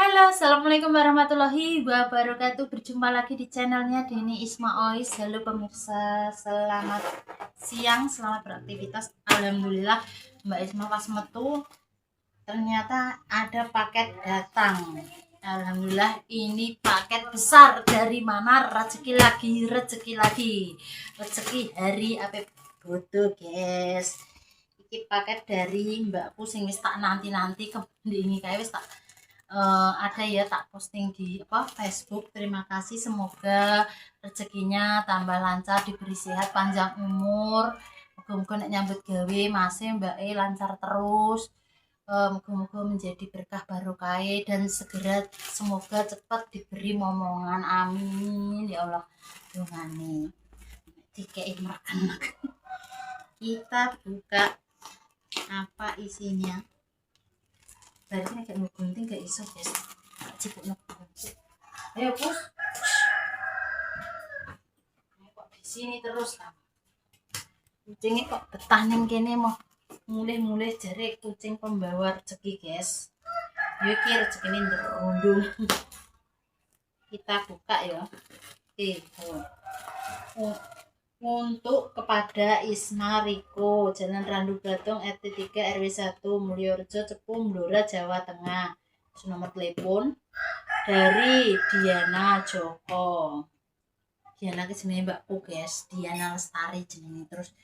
Halo, assalamualaikum warahmatullahi wabarakatuh. Berjumpa lagi di channelnya Deni Isma Ois. Halo pemirsa, selamat siang, selamat beraktivitas. Alhamdulillah Mbak Isma pas metu ternyata ada paket datang. Alhamdulillah ini paket besar. Dari mana? Rezeki lagi, rezeki hari apa bodoh guys. Iki paket dari mbakku sing wis tak nanti ke ini kayak wis tak ada ya, tak posting di Facebook. Terima kasih, semoga rezekinya tambah lancar, diberi sehat panjang umur. Muga-muga nek nyambut gawe masih Mbak lancar terus. Muga-muga menjadi berkah barokah dan segera semoga cepat diberi momongan, amin ya Allah. Dongane dikei makan. Kita buka apa isinya. Dari ini kayak ngegunting gak iso guys, cipuk ngegunting. Ayo pus, kok di sini terus kan? Kucingnya kok betah neng kene mau mulai jari kucing pembawa rezeki guys. Yuk ki rezeki ini terundung. Kita buka ya. Untuk kepada Isma Riko, Jalan Randu Gatung, RT 3 RW 1 Mulyorejo, Cepu, Blora, Jawa Tengah. Nomor telepon dari Diana Joko. Diana ke jenenge mbakku guys, Diana Lestari jenenge. Terus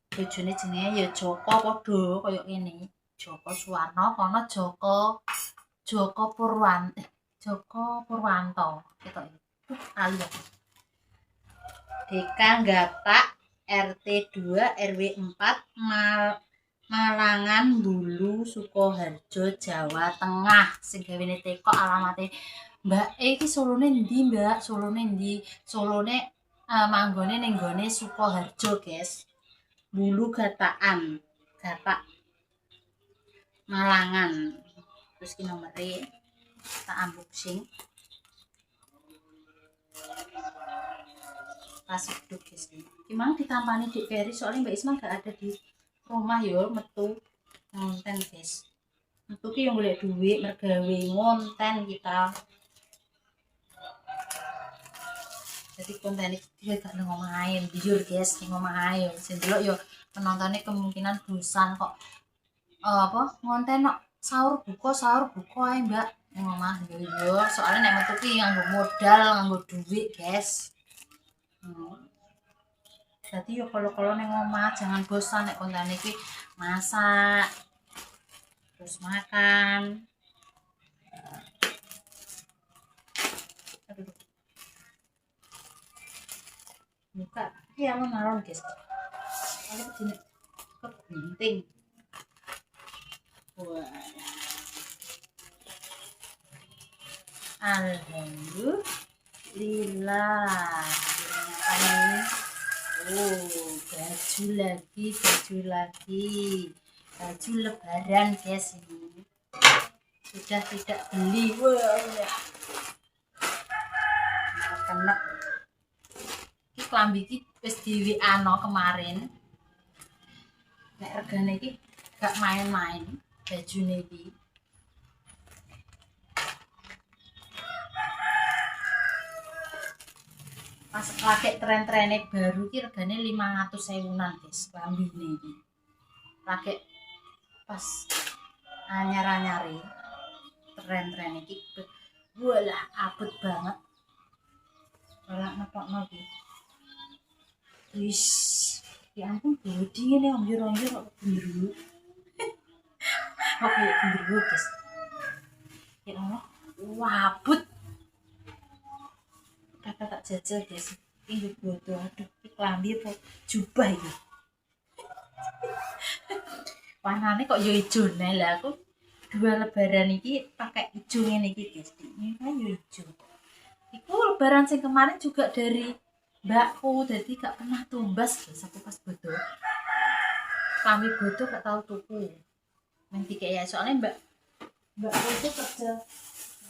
bojone jenenge ya Joko padha kaya ngene. Joko Suwarno kono Joko Purwanto. Gitu. Alias Deka Gatak RT 2 RW 4 Malangan Bulu Sukoharjo Jawa Tengah. Sing gawene teko alamate Mbak iki Solone ndi Mbak? Solone ndi? Solone manggone ning gone Sukoharjo guys. Bulu Gatakan. Gatak Malangan. Terus ki nomere tak unboxing. Kasih duduk guys. Gimana ditampani di Ferry soalnya Mbak Isma gak ada di rumah ya, metu ngonten guys. Metu ki yang boleh duit mergawe ngonten kita. Jadi konten iki gak nang omahe njur guys, ning omahe sing delok yo penontonnya kemungkinan bosan kok. Ngonten kok sahur buka ae Mbak ning omah yo. Soalnya nek metu ki nganggo modal, nganggo duit guys. Jadi yo kalau neng omah jangan bosan nek konten iki masak terus makan. Buka ya malon guys. Ada begini kegunting. Wah. Alhamdulillah. Baju lebaran guys ini. Sudah tidak beli. Wah. Kena. Iki klambi iki wis di-WA-no kemarin. Nek regane iki gak main-main bajune iki. Pas lagi tren-trene baru ki regane 500.000-an guys klambine iki. Lagi pas anyar-anyare tren-tren iki walah abot banget. Ora ngetokno iki. Wis, ya ampun bodi ngene onjur-onjur kok gendruwo. Oke, gendruwo guys. Ya Allah, wabut. Kata tak jajal guys, ini bodoh. Aduh, ini klambi apa jubah ini. Warnanya kok yo ijo lah. Aku dua lebaran ini pakai ijo ngene iki guys. Ini kan yo ijo. Iku lebaran sing kemarin juga dari mbakku, jadi gak pernah tumbas guys. Aku pas bodoh. Klambi bodoh gak tahu tuku. Nanti kayak soalnya mbakku itu kerja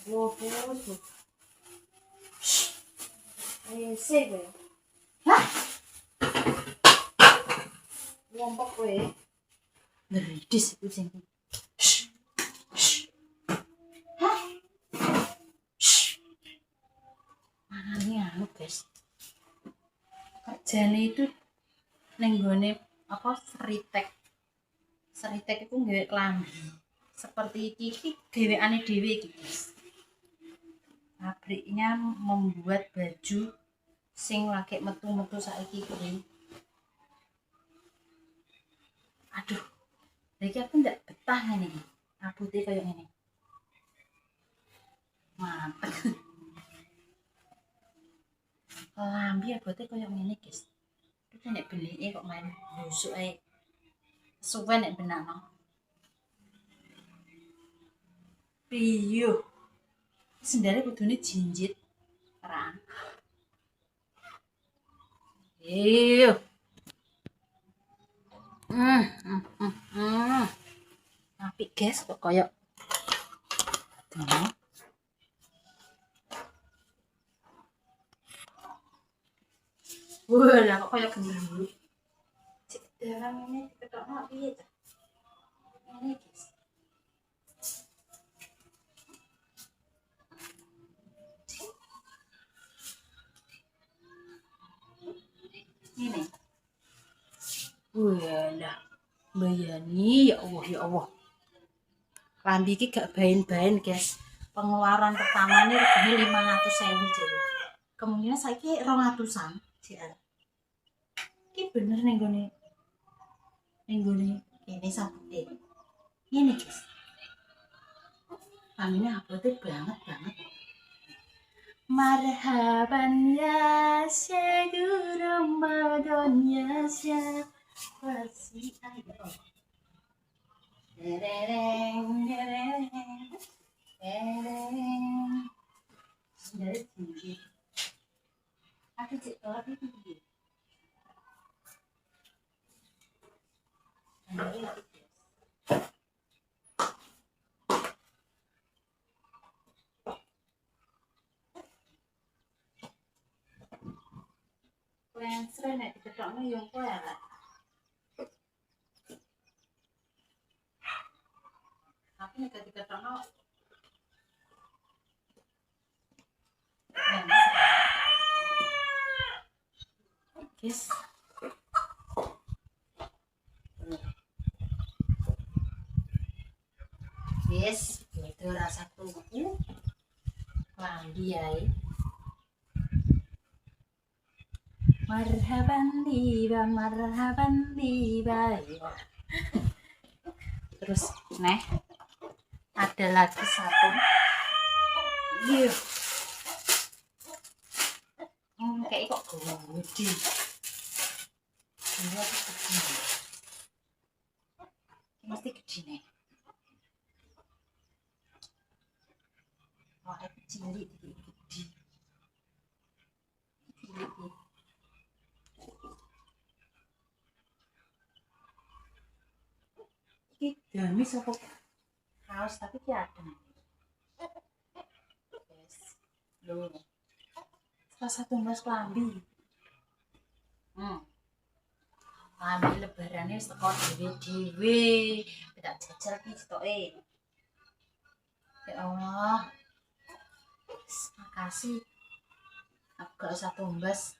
bodoh. Sih gue. Hah? Ngompok gue. Ngeridis itu sing. Hah? guys. Kerjane itu ning gone apa seritek itu gawe klambi seperti iki dhewekane dhewe iki guys. Pabriknya membuat baju sing lagi metu-metu saiki kuwi. Aduh, lagi aku ndak betah ngene iki. Abote koyo ngene. Mantep. Lambi abote koyo ngene, guys. Iki nek benike kok main busuk ae. Suwe nek benakno. Piye? Sendare kudune jinjit. Terang. Iyo. Apik guys kok koyo wah, lah kok koyo gendut. Cek dalam ini ketokno piye ta? Ini guys. Ini. Walah. Bayani ya Allah. Lambi iki gak bain-bain, guys. Pengeluaran pertamanya regane 500.000 jadi. Kemungkinan saiki 200-an, JR. Iki bener ning gone ini sabute. Ini, guys. Lambinya abote banget. Marhaban ya syagur Ramadan ya syafasi ayo. Dereng. Sudah tinggi. Aku cek lagi tinggi. Lenser nek diketokno yo kowe lah. Tapi nek diketokno guys. Yes, itu rasa tuku. Lambi ae. Marhaban tiba. Terus ada lagi satu. Iya. Kayak kok gede. Ini mesti gede nih. Wah, cilik gede. Iki gamis apa kaos tapi ki adem. Yes. Loh. Salah satu mas lambi. Lambi lebarane wis teko dhewe. Tak jajal ki stoke. Ya Allah. Makasih. Aku gak usah tumbas.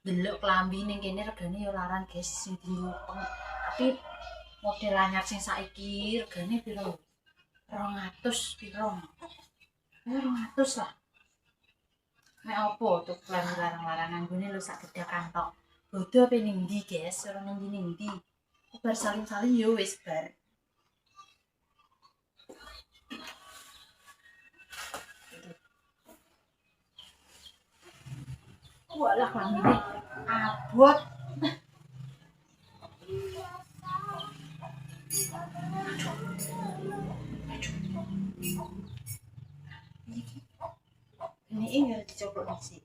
Delok klambi ning kene regane ya larang guys sing dienggo. Tapi model anyar sing saiki regane piro? 200 piro? 200 lah. Nek opo tuh klambi larang-larangan gune lho sak gedhe kantok. Bodo apa ning ndi guys? Ora ning ndi. Bar saling-saling yo wis bar. Walah klambi abot. Ini enggak dicoba sih.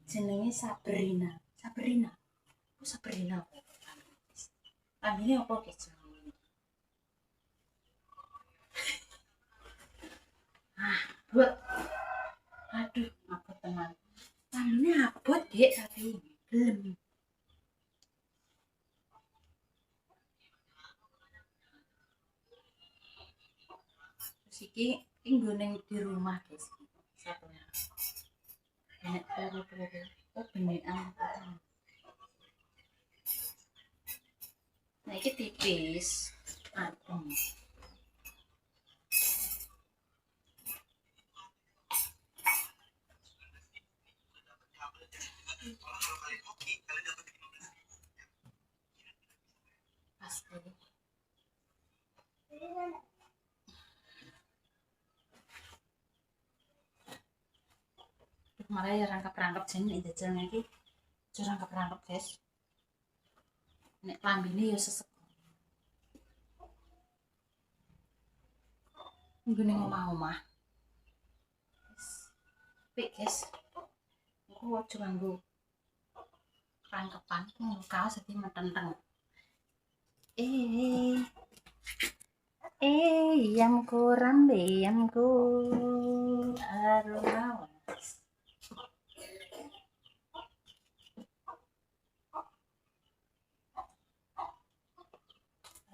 Jenenge Sabrina. Oh Sabrina. Ini apa guys? Buat. Aduh, abot teman. Ini abot dek tapi gelem. Terus iki nggone di rumah guys. Satunya. nek turu-turu oh beneran nah iki tipis adem pasti malah ya rangkap-rangkap jeneng jajal iki aja rangkap-rangkap guys nek klambine ya sesek nggone omah-omah pik guys aku aja nganggo rangkepan kaos dadi metenteng yamku rambe yamku aroma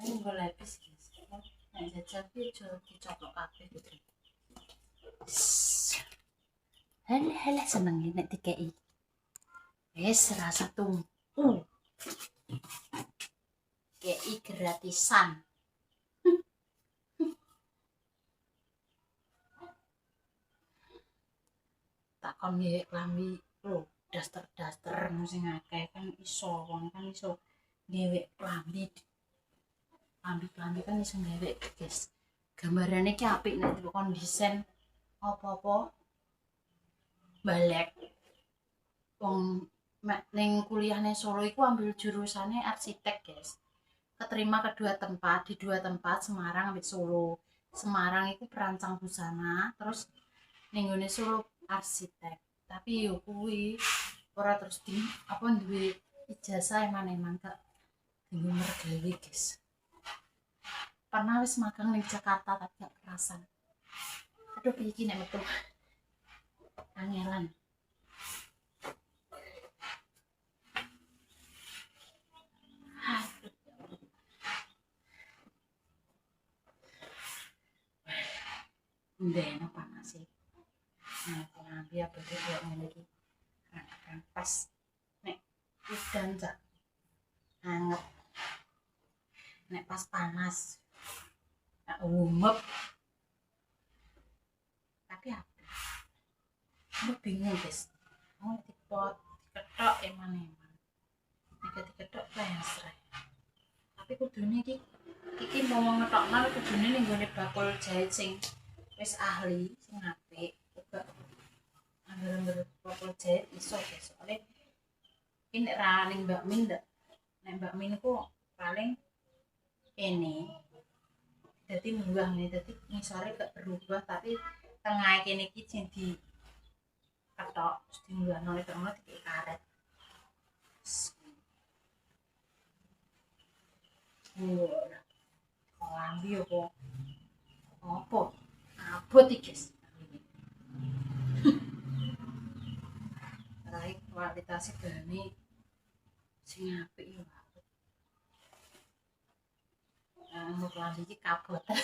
ayo gue lepis guys nah jajal dicoplok kabeh gitu halah seneng nek dikei wis rasa tunggu kei gratisan takon ngewe klambi lho daster-daster sing akeh kan iso wong kan iso ngewe klambi kan iso ngewe guys gambarane ki apik nek kon desain apa-apa balek wong ning kuliahne Solo iku ambil jurusane arsitek guys keterima kedua tempat di dua tempat Semarang ambek Solo Semarang itu perancang busana terus ning ngene Solo arsitek tapi yo kuwi ora terus di apa duwe ijazah eman-eman gak dienggo mergawe guys pernah wis magang ning Jakarta tapi gak kerasan aduh iki nek metu angelan ndene panas sih nah ngambil apa tuh kayak ngene iki kan pas nek udan cak anget nek pas panas nak umep tapi apa aku bingung guys mau dipot diketok eman-eman nek diketok plesre tapi kudune iki mau ngetokno kudune ning gone bakul jahit sing wis ahli sing apik kok angger-angger bakul jahit iso guys soalnya ini nek ra ning Mbak Min ndak nek Mbak Min ku paling ini jadi munggah nih jadi ngisore gak berubah tapi tengah kene iki sing di ketok terus dimunggahno terus dikek karet lambi apa abot iki guys rai kualitasnya gani sing apik yo mau lambi iki kabotan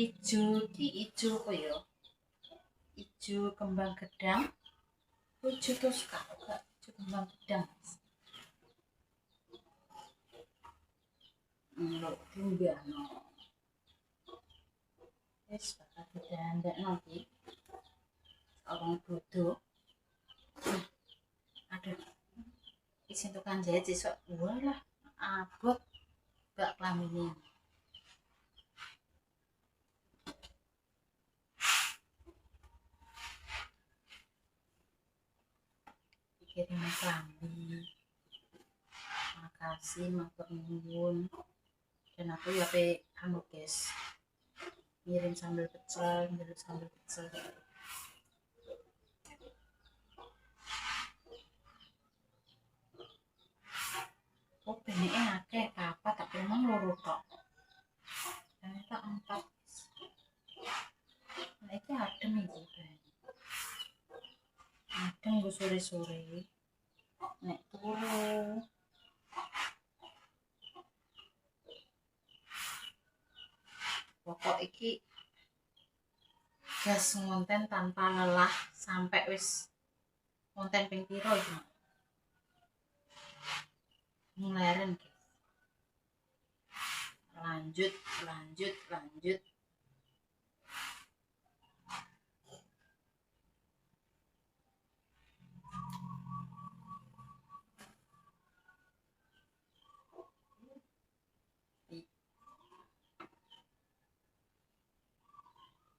ijo ki ijo apa ya ijo kembang gedang ijo terus kagak ijo kembang gedang lho tinggano wis bakal didandakno iki orang bodoh aduh isi tukang jahit sesuk walah abot gak klamine kirim klambi makasih matur nuwun dan aku ya pe anu guys ngirim sambal pecel oh beneke akeh apa tapi emang loro tok ternyata 4 nah iki adem iki adem go sore-sore nek turu pokok iki gas ngonten tanpa lelah sampai wis ngonten ping piro iki mulairen lanjut lanjut lanjut.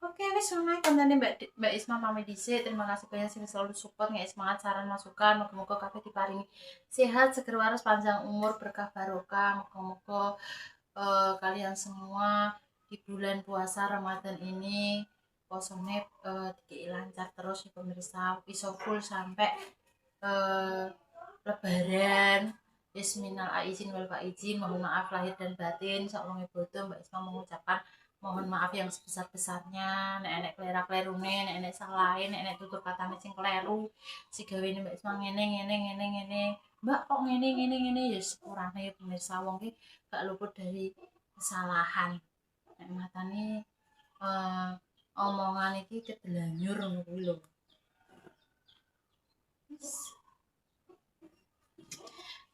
Oke, wis ngono kontennya Mbak Isma pamit dhisik. Terima kasih banyak sing selalu support, nggak semangat saran masukan. Moga-moga kabeh diparingi sehat, seger waras, panjang umur, berkah barokah. Moga-moga kalian semua di bulan puasa Ramadan ini posone dikei lancar terus ya pemirsa, iso full sampai eh, lebaran. Bismillah aizin wal faizin, mohon maaf lahir dan batin. Saulunge bodo Mbak Isma mengucapkan mohon maaf yang sebesar-besarnya. Nek enek kelera-klerune, nek enek salahin, nek enek tutur katane sing kleru, sigawene Mbak Isma ngene ngene ngene ngene. Mbak kok ngene ngene ngene ya sepurane ya pemirsa, wong ki gak luput dari kesalahan. Nek matane omongan iki kedelanyur ngono kuwi lho.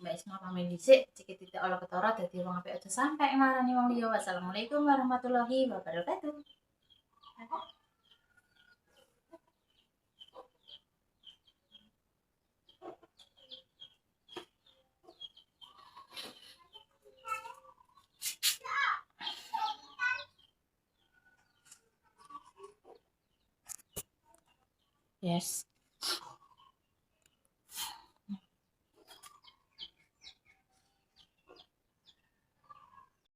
Mbak Isma pamit dhisik, cekit titik ala ketara dadi wong apik aja sampe marani wong liya. Wassalamualaikum warahmatullahi wabarakatuh. Yes.